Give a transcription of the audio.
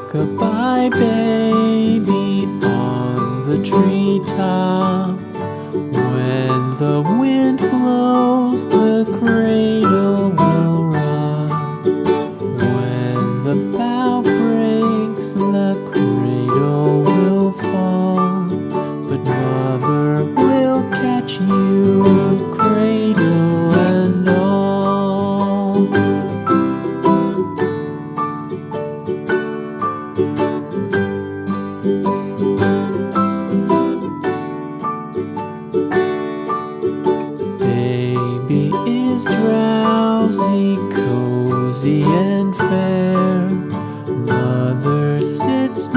Rock-a-bye baby on the treetop. When the wind blows, the cradle will rock. When the bough breaks, the cradle will fall. But mother will catch you, cradle and all. Baby is drowsy, cozy and fair. Mother sits